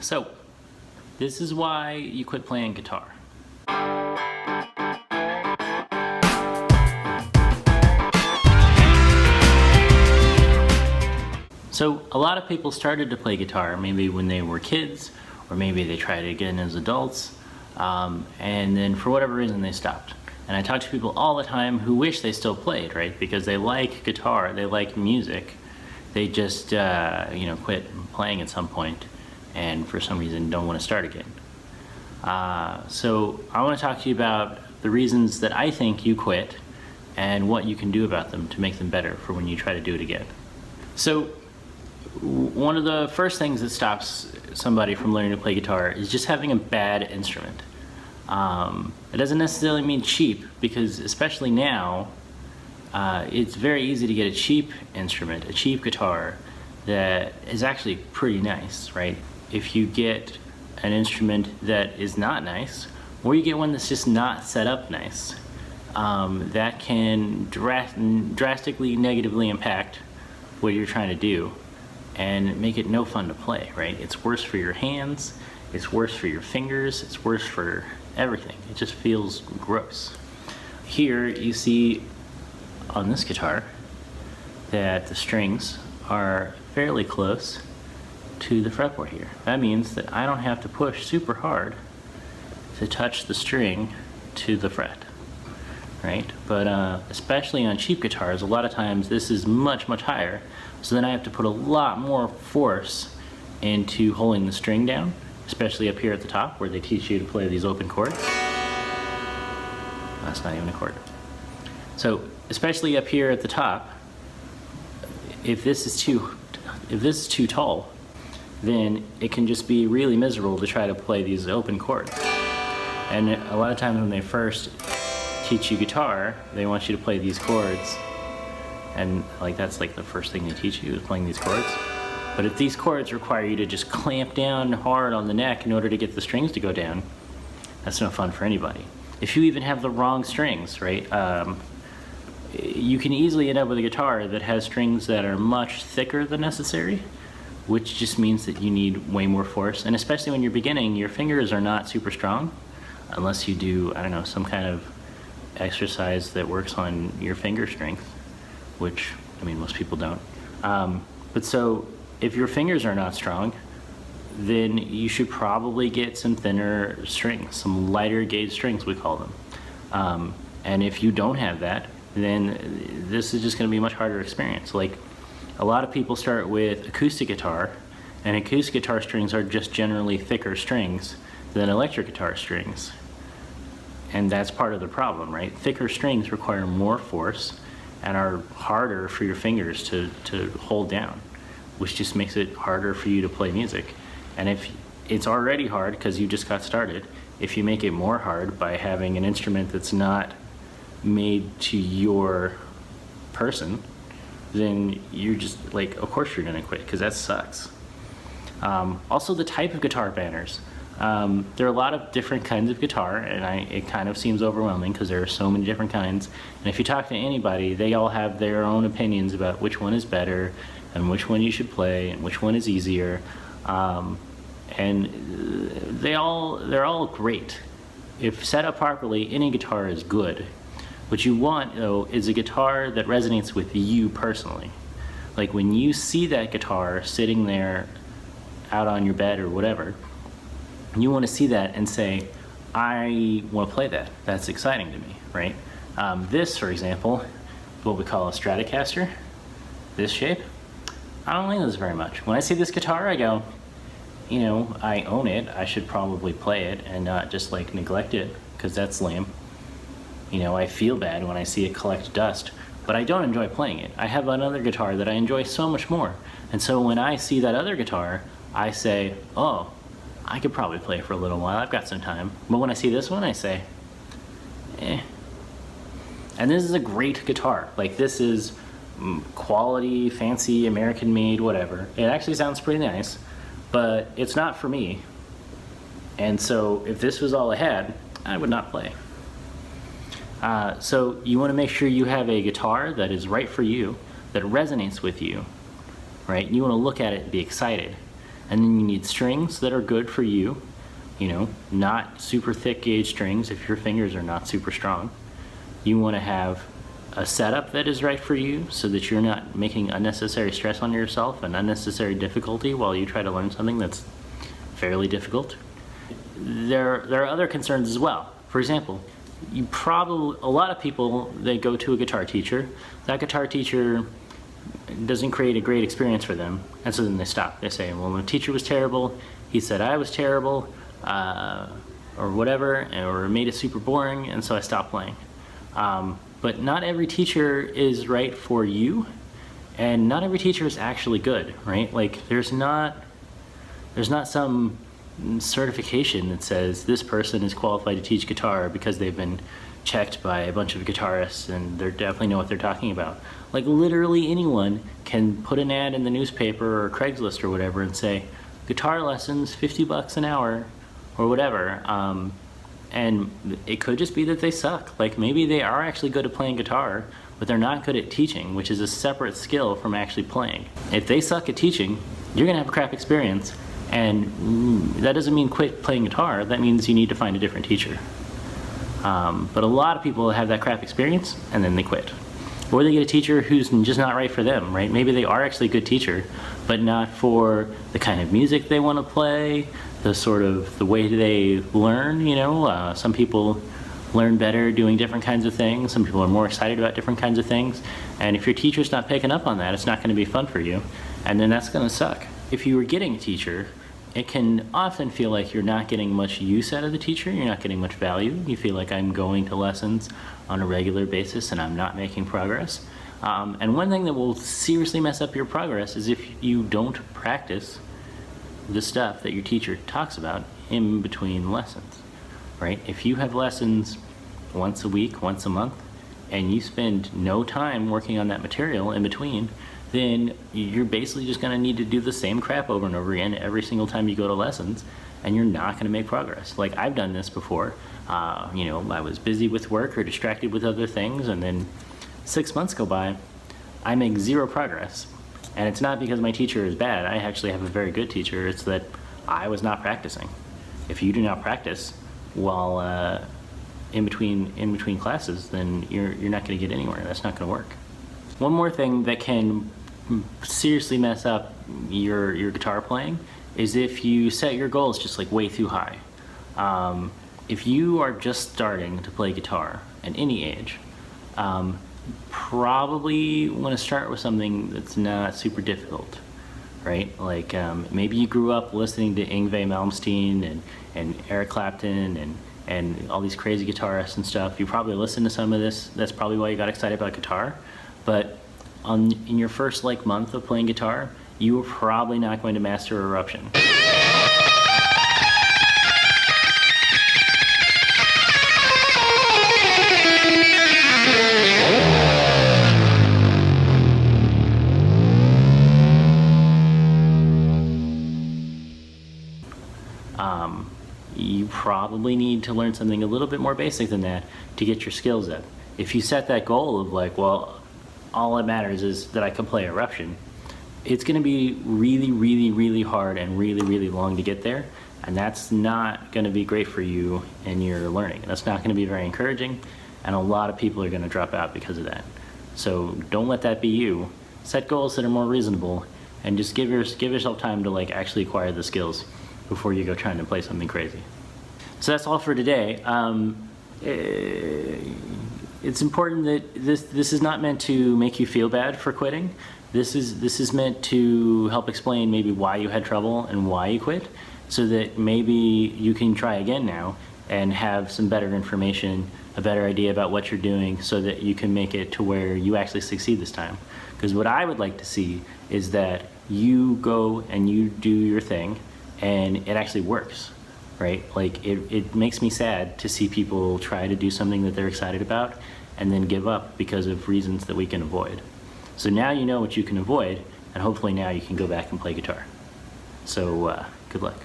So, this is why you quit playing guitar. So, a lot of people started to play guitar maybe when they were kids, or maybe they tried it again as adults, and then for whatever reason they stopped. And I talk to people all the time who wish they still played, right? Because they like guitar, they like music. They just, quit playing at some point, and for some reason don't want to start again. So I want to talk to you about the reasons that I think you quit and what you can do about them to make them better for when you try to do it again. So one of the first things that stops somebody from learning to play guitar is just having a bad instrument. It doesn't necessarily mean cheap, because especially now, it's very easy to get a cheap instrument, a cheap guitar that is actually pretty nice, right? If you get an instrument that is not nice, or you get one that's just not set up nice, that can drastically negatively impact what you're trying to do and make it no fun to play, right? It's worse for your hands, it's worse for your fingers, it's worse for everything. It just feels gross. Here you see on this guitar that the strings are fairly close to the fretboard here. That means that I don't have to push super hard to touch the string to the fret, right? But especially on cheap guitars, a lot of times this is much, much higher. So then I have to put a lot more force into holding the string down, especially up here at the top where they teach you to play these open chords. That's not even a chord. So especially up here at the top, if this is too tall, then it can just be really miserable to try to play these open chords. And a lot of times when they first teach you guitar, they want you to play these chords, and that's the first thing they teach you is playing these chords. But if these chords require you to just clamp down hard on the neck in order to get the strings to go down, that's no fun for anybody. If you even have the wrong strings, right? You can easily end up with a guitar that has strings that are much thicker than necessary, which just means that you need way more force. And especially when you're beginning, your fingers are not super strong unless you do, some kind of exercise that works on your finger strength, which, most people don't. But so if your fingers are not strong, then you should probably get some thinner strings, some lighter gauge strings, we call them. And if you don't have that, then this is just going to be a much harder experience. A lot of people start with acoustic guitar, and acoustic guitar strings are just generally thicker strings than electric guitar strings. And that's part of the problem, right? Thicker strings require more force and are harder for your fingers to hold down, which just makes it harder for you to play music. And if it's already hard because you just got started, if you make it more hard by having an instrument that's not made to your person, then you're just of course you're gonna quit, because that sucks. Also, the type of guitar banners. There are a lot of different kinds of guitar, and it kind of seems overwhelming because there are so many different kinds. And if you talk to anybody, they all have their own opinions about which one is better and which one you should play and which one is easier. And they're all great. If set up properly, any guitar is good. What you want, though, is a guitar that resonates with you personally. When you see that guitar sitting there out on your bed or whatever, you want to see that and say, I want to play that. That's exciting to me, right? This, for example, what we call a Stratocaster, this shape, I don't like this very much. When I see this guitar, I go, I own it. I should probably play it and not just neglect it, because that's lame. I feel bad when I see it collect dust, but I don't enjoy playing it. I have another guitar that I enjoy so much more. And so when I see that other guitar, I say, oh, I could probably play for a little while. I've got some time. But when I see this one, I say, eh. And this is a great guitar. This is quality, fancy, American made, whatever. It actually sounds pretty nice, but it's not for me. And so if this was all I had, I would not play. So you want to make sure you have a guitar that is right for you, that resonates with you, right? You want to look at it and be excited. And then you need strings that are good for you, not super thick gauge strings if your fingers are not super strong. You want to have a setup that is right for you so that you're not making unnecessary stress on yourself and unnecessary difficulty while you try to learn something that's fairly difficult. There are other concerns as well. For example, a lot of people, they go to a guitar teacher. That guitar teacher doesn't create a great experience for them, and so then they stop. They say, well, the teacher was terrible, he said I was terrible, or whatever, or made it super boring, and so I stopped playing. But not every teacher is right for you, and not every teacher is actually good, right? Like, there's not some certification that says this person is qualified to teach guitar because they've been checked by a bunch of guitarists and they definitely know what they're talking about. Like, literally anyone can put an ad in the newspaper or Craigslist or whatever and say, guitar lessons, $50 an hour, or whatever. And it could just be that they suck. Like, maybe they are actually good at playing guitar, but they're not good at teaching, which is a separate skill from actually playing. If they suck at teaching, you're gonna have a crap experience, and that doesn't mean quit playing guitar. That means you need to find a different teacher. But a lot of people have that crap experience and then they quit. Or they get a teacher who's just not right for them, right? Maybe they are actually a good teacher, but not for the kind of music they want to play, the way they learn, Some people learn better doing different kinds of things. Some people are more excited about different kinds of things. And if your teacher's not picking up on that, it's not going to be fun for you. And then that's going to suck. If you were getting a teacher, it can often feel like you're not getting much use out of the teacher, you're not getting much value. You feel like I'm going to lessons on a regular basis and I'm not making progress. And one thing that will seriously mess up your progress is if you don't practice the stuff that your teacher talks about in between lessons, right? If you have lessons once a week, once a month, and you spend no time working on that material in between, then you're basically just gonna need to do the same crap over and over again every single time you go to lessons, and you're not gonna make progress. Like, I've done this before. I was busy with work or distracted with other things, and then 6 months go by, I make zero progress. And it's not because my teacher is bad. I actually have a very good teacher. It's that I was not practicing. If you do not practice while in between classes, then you're not gonna get anywhere. That's not gonna work. One more thing that can seriously mess up your guitar playing is if you set your goals just like way too high. If you are just starting to play guitar at any age, probably want to start with something that's not super difficult, right? Like, maybe you grew up listening to Yngwie Malmsteen and Eric Clapton and all these crazy guitarists and stuff. You probably listened to some of this. That's probably why you got excited about guitar. But in your first month of playing guitar, you were probably not going to master Eruption. You probably need to learn something a little bit more basic than that to get your skills up. If you set that goal of like, well, all that matters is that I can play Eruption, it's going to be really, really, really hard and really, really long to get there, and that's not going to be great for you in your learning. That's not going to be very encouraging, and a lot of people are going to drop out because of that. So don't let that be you. Set goals that are more reasonable, and just give yourself time to actually acquire the skills before you go trying to play something crazy. So that's all for today. It's important that this is not meant to make you feel bad for quitting. This is meant to help explain maybe why you had trouble and why you quit, so that maybe you can try again now and have some better information, a better idea about what you're doing, so that you can make it to where you actually succeed this time. Because what I would like to see is that you go and you do your thing and it actually works, right? Like, it makes me sad to see people try to do something that they're excited about and then give up because of reasons that we can avoid. So now you know what you can avoid, and hopefully now you can go back and play guitar. So good luck.